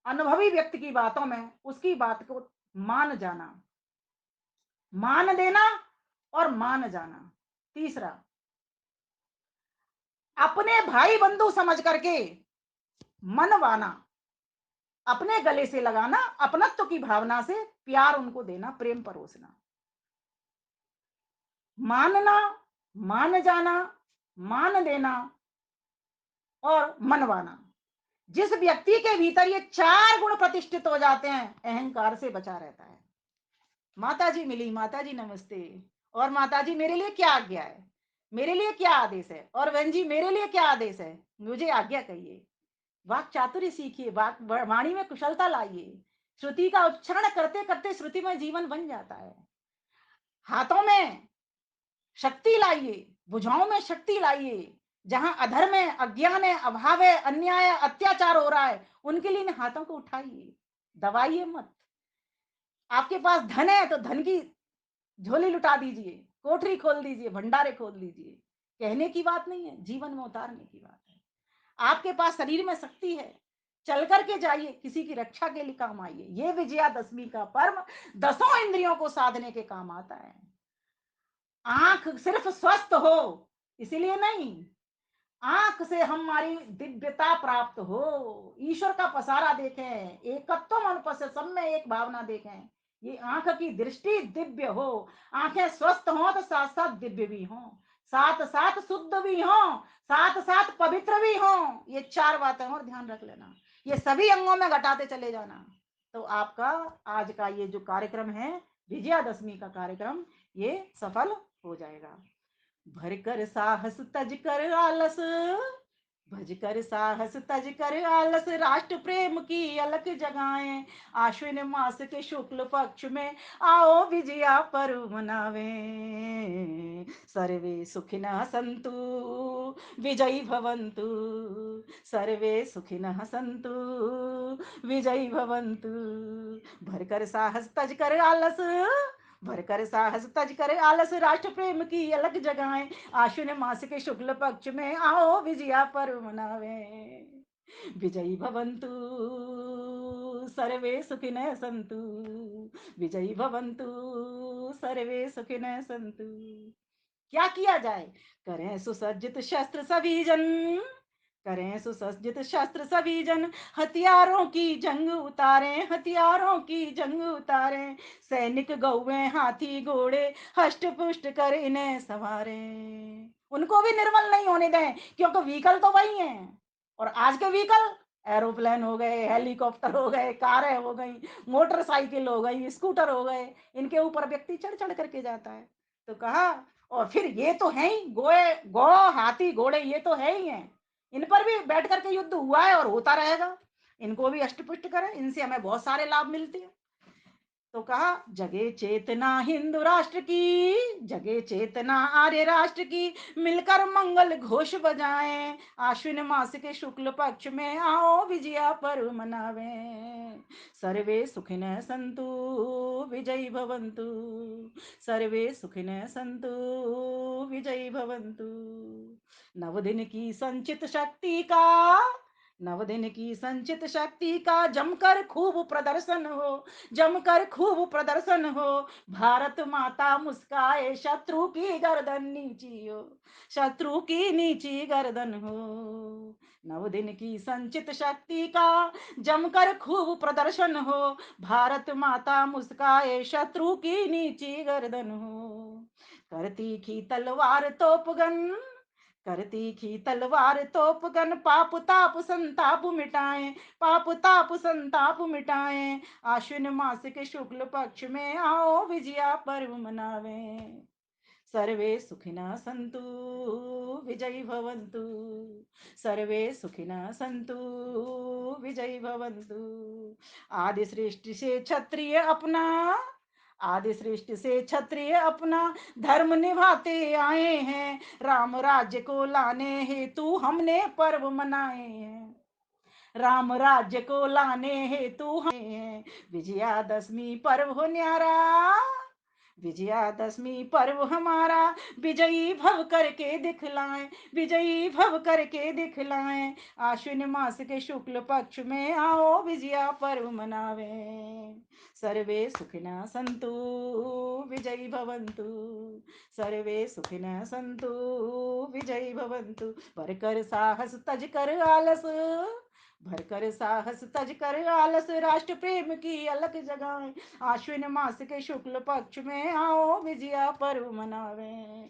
Speaker 1: अनुभवी व्यक्ति की बातों में उसकी बात को मान जाना, मान देना और मान जाना। तीसरा, अपने भाई बंधु समझ करके मनवाना, अपने गले से लगाना, अपनत्व की भावना से प्यार उनको देना, प्रेम परोसना। मानना, मान जाना, मान देना और मनवाना। जिस व्यक्ति के भीतर ये 4 गुण प्रतिष्ठित हो जाते हैं, अहंकार से बचा रहता है। माता जी मिली, माता जी नमस्ते, और माता जी मेरे लिए क्या आज्ञा है, मेरे लिए क्या आदेश है, और बहन जी मेरे लिए क्या आदेश है, मुझे आज्ञा कहिए। वाक चातुर्य सीखिए, वाक वाणी में कुशलता लाइए। श्रुति का उच्चारण करते करते श्रुति में जीवन बन जाता है। हाथों में शक्ति लाइए, भुजाओं में शक्ति लाइए। जहां अधर्म है, अज्ञान है, अभाव है, अन्याय है, अत्याचार हो रहा है, उनके लिए इन हाथों को उठाइए, दबाइए मत। आपके पास धन है तो धन की झोली लुटा दीजिए, कोठरी खोल दीजिए, भंडारे खोल दीजिए। कहने की बात नहीं है, जीवन में उतारने की बात है। आपके पास शरीर में शक्ति है, चल करके जाइए, किसी की रक्षा के लिए काम आइए। ये विजयादशमी का पर्व 10 इंद्रियों को साधने के काम आता है। आँख सिर्फ स्वस्थ हो इसीलिए नहीं, आँख से हमारी दिव्यता प्राप्त हो, ईश्वर का पसारा देखें, एकत्वम अनुपश्य, सब में एक भावना देखें। ये आँख की दृष्टि दिव्य हो, आँखें स्वस्थ हों तो साथ-साथ दिव्य भी हों, साथ-साथ शुद्ध भी हों, साथ-साथ पवित्र भी हों। ये 4 बातें और ध्यान रख लेना। ये सभी अंगों में घटाते चले जाना। तो आपका आज का ये जो कार्यक्रम है, विजयादशमी का कार्यक्रम, ये सफल हो जाएगा। भर कर साहस तज कर आलस, भज कर साहस तज कर आलस, राष्ट्र प्रेम की अलख जगाएं। आश्विन मास के शुक्ल पक्ष में आओ विजया पर्व मनावे। सर्वे सुखिनः सन्तु विजयी भवन्तु, सर्वे सुखिनः सन्तु विजयी भवन्तु। भर कर साहस तज कर आलस, भरकर साहस तज कर आलस, राष्ट्र प्रेम की अलग जगाएं। आश्विन मास के शुक्ल पक्ष में आओ विजया पर्व मनावे। विजयी भवन्तु सर्वे सुखिनः सन्तु, विजयी भवन्तु सर्वे सुखिनः सन्तु। क्या किया जाए? करें सुसज्जित शस्त्र सभी जन, करें सुसज्जित शस्त्र सभी जन, हथियारों की जंग उतारें, हथियारों की जंग उतारें। सैनिक गौवें हाथी घोड़े हष्ट पुष्ट कर इन्हें संवारें। उनको भी निर्मल नहीं होने दें, क्योंकि व्हीकल तो वही हैं। और आज के व्हीकल एरोप्लेन हो गए, हेलीकॉप्टर हो गए, कारें हो गई, मोटरसाइकिल हो गई, स्कूटर हो गए, इनके ऊपर व्यक्ति चढ़ चढ़ करके जाता है। तो कहा, और फिर ये तो है ही गोए, गौ हाथी घोड़े ये तो है ही हैं, इन पर भी बैठ करके युद्ध हुआ है और होता रहेगा। इनको भी अष्टपुष्ट करें, इनसे हमें बहुत सारे लाभ मिलते हैं। तो कहा, जगे चेतना हिंदू राष्ट्र की, जगे चेतना आर्य राष्ट्र की, मिलकर मंगल घोष बजाएं। आश्विन मास के शुक्ल पक्ष में आओ विजया पर्व मनावें। सर्वे सुखिनः सन्तु विजयी भवन्तु, सर्वे सुखिनः सन्तु विजयी भवन्तु। नवदिन की संचित शक्ति का, नवदिन की संचित शक्ति का जमकर खूब प्रदर्शन हो, जमकर खूब प्रदर्शन हो। भारत माता मुस्काए, शत्रु की गर्दन नीची हो, शत्रु की नीची गर्दन हो। नवदिन की संचित शक्ति का जमकर खूब प्रदर्शन हो। भारत माता मुस्काए, शत्रु की नीची गर्दन हो। करती की तलवार तोपगन, करती की तलवार तोपगन, पाप ताप संताप मिटाएं, पाप ताप संताप मिटाएं। आश्विन मास के शुक्ल पक्ष में आओ विजया पर्व मनावें। सर्वे सुखिनः सन्तु विजयी भवन्तु, सर्वे सुखिनः सन्तु विजयी भवन्तु। आदि सृष्टि से क्षत्रिय अपना, आदि सृष्टि से क्षत्रिय अपना धर्म निभाते आए हैं। राम राज्य को लाने हेतु हमने पर्व मनाए हैं, राम राज्य को लाने हेतु हैं। विजयादशमी पर्व हो न्यारा, विजयादशमी पर्व हमारा, विजयी भव करके दिखलाएं, विजयी भव करके दिखलाएं। आश्विन मास के शुक्ल पक्ष में आओ विजया पर्व मनावें। सर्वे सुखिनः सन्तु विजयी भवन्तु, सर्वे सुखिनः सन्तु विजयी भवन्तु। भरकर साहस तज कर आलस, भरकर साहस तज कर आलस, राष्ट्र प्रेम की अलख जगाएं। आश्विन मास के शुक्ल पक्ष में आओ विजया पर्व मनावें।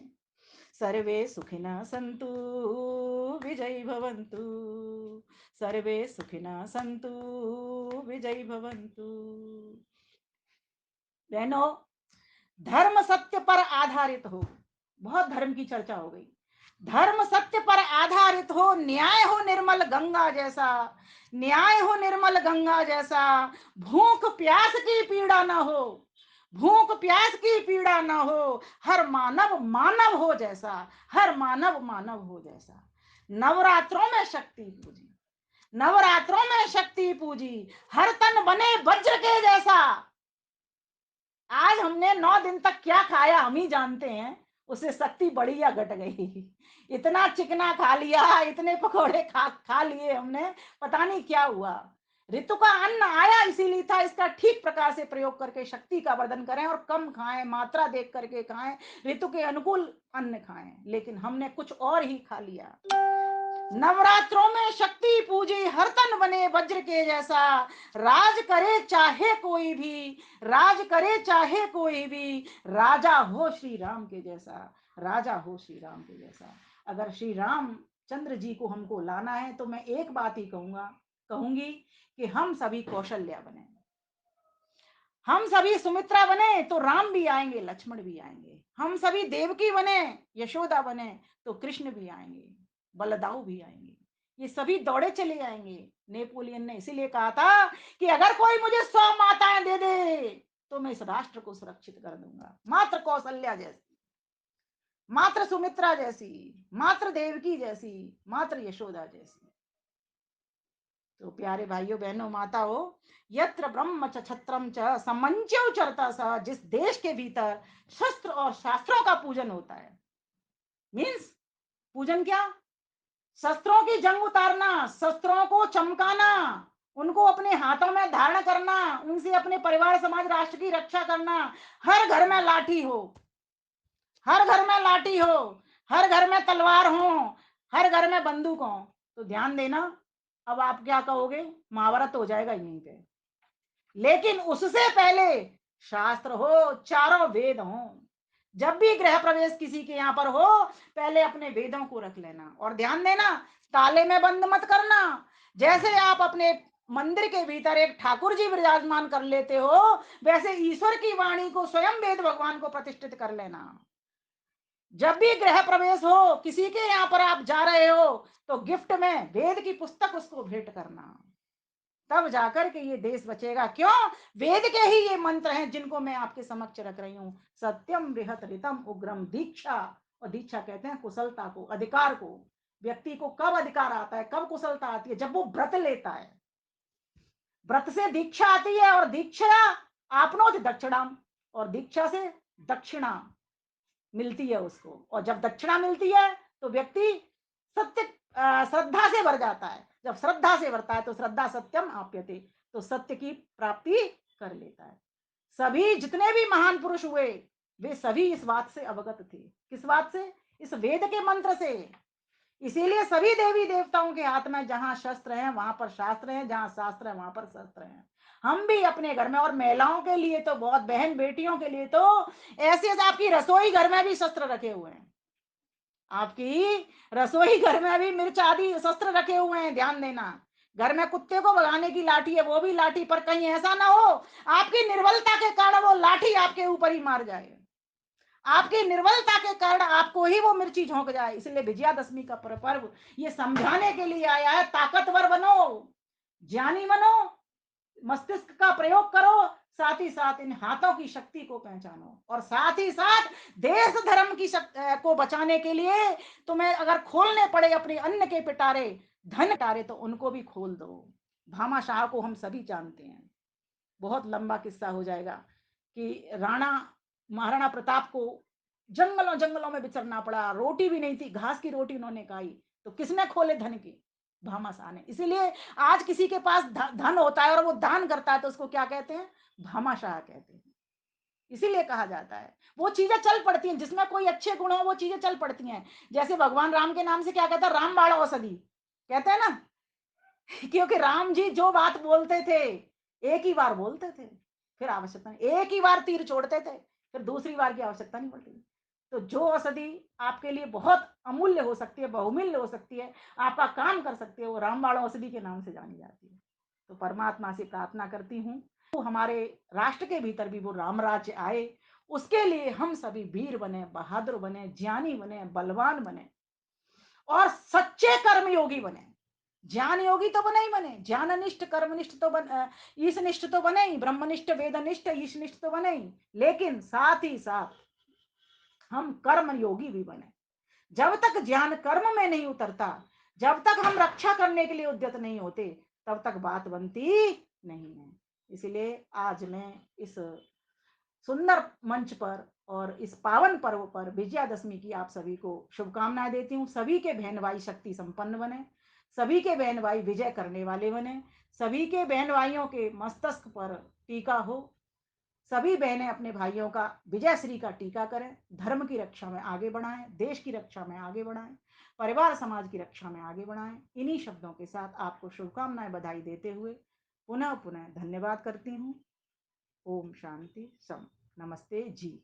Speaker 1: सर्वे सुखिनः सन्तु विजयी भवन्तु, सर्वे सुखिनः सन्तु विजयी भवन्तु। बहनों, धर्म सत्य पर आधारित हो, बहुत धर्म की चर्चा हो गई। धर्म सत्य पर आधारित हो, न्याय हो निर्मल गंगा जैसा, न्याय हो निर्मल गंगा जैसा। भूख प्यास की पीड़ा ना हो, भूख प्यास की पीड़ा ना हो। हर मानव मानव हो जैसा, हर मानव मानव हो जैसा। नवरात्रों में शक्ति पूजी, नवरात्रों में शक्ति पूजी, हर तन बने वज्र के जैसा। आज हमने 9 दिन तक क्या खाया हम ही जानते हैं, उससे शक्ति बढ़ी या घट गई। इतना चिकना खा लिया, इतने पकोड़े खा खा लिए हमने, पता नहीं क्या हुआ। ऋतु का अन्न आया इसीलिए था, इसका ठीक प्रकार से प्रयोग करके शक्ति का वर्धन करें और कम खाएं, मात्रा देख करके खाएं, ऋतु के अनुकूल अन्न खाएं। लेकिन हमने कुछ और ही खा लिया। नवरात्रों में शक्ति पूजे, हर तन बने वज्र के जैसा, राज करे चाहे कोई भी, राज करे चाहे कोई भी, राजा हो श्री राम के जैसा, राजा हो श्री राम के जैसा। अगर श्री राम चंद्र जी को हमको लाना है तो मैं एक बात ही कहूंगी कि हम सभी कौशल्या बने, हम सभी सुमित्रा बने तो राम भी आएंगे, लक्ष्मण भी आएंगे। हम सभी देवकी बने, यशोदा बने तो कृष्ण भी आएंगे, बलदाऊ भी आएंगे। ये सभी दौड़े चले आएंगे। नेपोलियन ने इसीलिए कहा था कि अगर कोई मुझे 100 माताएं दे दे तो मैं इस राष्ट्र को सुरक्षित कर दूंगा। मात्र कौशल्या जैसी, मात्र सुमित्रा जैसी, मात्र देवकी जैसी, मात्र यशोदा जैसी। तो प्यारे भाइयों बहनों माताओं, यत्र ब्रह्म च छत्रम च समंच्यौ चरता सा, जिस देश के भीतर शस्त्र और शास्त्रों का पूजन होता है, मीन्स पूजन क्या, शस्त्रों की जंग उतारना, शस्त्रों को चमकाना, उनको अपने हाथों में धारण करना, उनसे अपने परिवार समाज राष्ट्र की रक्षा करना। हर घर में लाठी हो, हर घर में लाठी हो, हर घर में तलवार हो, हर घर में बंदूक हो, तो ध्यान देना अब आप क्या कहोगे, महाभारत हो जाएगा यहीं पे। लेकिन उससे पहले शास्त्र हो, चारों वेद हो। जब भी गृह प्रवेश किसी के यहाँ पर हो, पहले अपने वेदों को रख लेना और ध्यान देना, ताले में बंद मत करना। जैसे आप अपने मंदिर के भीतर एक ठाकुर जी विराजमान कर लेते हो, वैसे ईश्वर की वाणी को, स्वयं वेद भगवान को प्रतिष्ठित कर लेना। जब भी गृह प्रवेश हो, किसी के यहाँ पर आप जा रहे हो, तो गिफ्ट में वेद की पुस्तक उसको भेंट करना, तब जाकर के ये देश बचेगा। क्यों, वेद के ही ये मंत्र हैं जिनको मैं आपके समक्ष रख रही हूं। सत्यम बृहत ऋतम उग्रम दीक्षा, और दीक्षा कहते हैं कुशलता को, अधिकार को। व्यक्ति को कब अधिकार आता है, कब कुशलता आती है, जब वो व्रत लेता है। व्रत से दीक्षा आती है, और दीक्षा आपनोत दक्षिणाम, और दीक्षा से दक्षिणा मिलती है उसको। और जब दक्षिणा मिलती है तो व्यक्ति सत्य श्रद्धा से भर जाता है। जब श्रद्धा से भरता है तो श्रद्धा सत्यम आप्यते, तो सत्य की प्राप्ति कर लेता है। सभी जितने भी महान पुरुष हुए, वे सभी इस बात से अवगत थे। किस बात से, इस वेद के मंत्र से। इसीलिए सभी देवी देवताओं के हाथ में जहां शस्त्र हैं वहां पर शास्त्र हैं, जहां शास्त्र है वहां पर शस्त्र हैं। हम भी अपने घर में, और महिलाओं के लिए तो बहुत, बहन बेटियों के लिए तो ऐसे ऐसे, आपकी रसोई घर में भी शस्त्र रखे हुए हैं। आपकी रसोई घर में भी मिर्च आदि शस्त्र रखे हुए हैं, ध्यान देना। घर में कुत्ते को भगाने की लाठी है, वो भी लाठी, पर कहीं ऐसा ना हो आपकी निर्बलता के कारण वो लाठी आपके ऊपर ही मार जाए, आपकी निर्बलता के कारण आपको ही वो मिर्ची झोंक जाए। इसलिए विजयादशमी का पर्व ये समझाने के लिए आया है, ताकतवर बनो, ज्ञानी बनो, मस्तिष्क का प्रयोग करो, साथ ही साथ इन हाथों की शक्ति को पहचानो, और साथ ही साथ देश धर्म की को बचाने के लिए तुम्हें अगर खोलने पड़े अपने अन्न के पिटारे, धन पिटारे, तो उनको भी खोल दो। भामा शाह को हम सभी जानते हैं, बहुत लंबा किस्सा हो जाएगा कि राणा महाराणा प्रताप को जंगलों जंगलों में विचरना पड़ा, रोटी भी नहीं थी, घास की रोटी उन्होंने खाई, तो किसने खोले धन की, भामाशाह ने। इसीलिए आज किसी के पास धन होता है और वो दान करता है तो उसको क्या कहते हैं, भामाशाह कहते हैं। इसीलिए कहा जाता है, वो चीजें चल पड़ती हैं, जिसमें कोई अच्छे गुण हो वो चीजें चल पड़ती हैं। जैसे भगवान राम के नाम से क्या कहता है, रामबाण औषधि कहते हैं ना, क्योंकि राम जी जो बात बोलते थे एक ही बार बोलते थे, फिर आवश्यकता नहीं, एक ही बार तीर छोड़ते थे, फिर दूसरी बार की आवश्यकता नहीं पड़ती। तो जो औषधि आपके लिए बहुत अमूल्य हो सकती है, बहुमूल्य हो सकती है, आपका काम कर सकती है, वो रामबाण औषधि के नाम से जानी जाती है। तो परमात्मा से प्रार्थना करती हूँ तो हमारे राष्ट्र के भीतर भी वो राम राज्य आए, उसके लिए हम सभी वीर बने, बहादुर बने, ज्ञानी बने, बलवान बने, और सच्चे कर्मयोगी बने। ज्ञान योगी तो बने ही बने, ज्ञाननिष्ठ कर्मनिष्ठ तो ईशनिष्ठ तो बने ही, ब्रह्मनिष्ठ वेदनिष्ठ ईशनिष्ठ तो बने ही, लेकिन साथ ही साथ हम कर्म योगी भी बने। जब तक ज्ञान कर्म में नहीं उतरता, जब तक हम रक्षा करने के लिए उद्यत नहीं होते, तब तक बात बनती नहीं है। इसलिए आज मैं इस सुंदर मंच पर और इस पावन पर्व पर विजयादशमी की आप सभी को शुभकामनाएं देती हूँ। सभी के बहन भाई शक्ति संपन्न बने, सभी के बहन भाई विजय करने वाले बने, सभी के बहन भाइयों के मस्तक पर टीका हो, सभी बहनें अपने भाइयों का विजय श्री का टीका करें, धर्म की रक्षा में आगे बढ़ाएं, देश की रक्षा में आगे बढ़ाएं, परिवार समाज की रक्षा में आगे बढ़ाएं। इन्हीं शब्दों के साथ आपको शुभकामनाएं बधाई देते हुए पुनः पुनः धन्यवाद करती हूँ। ओम शांति सम। नमस्ते जी।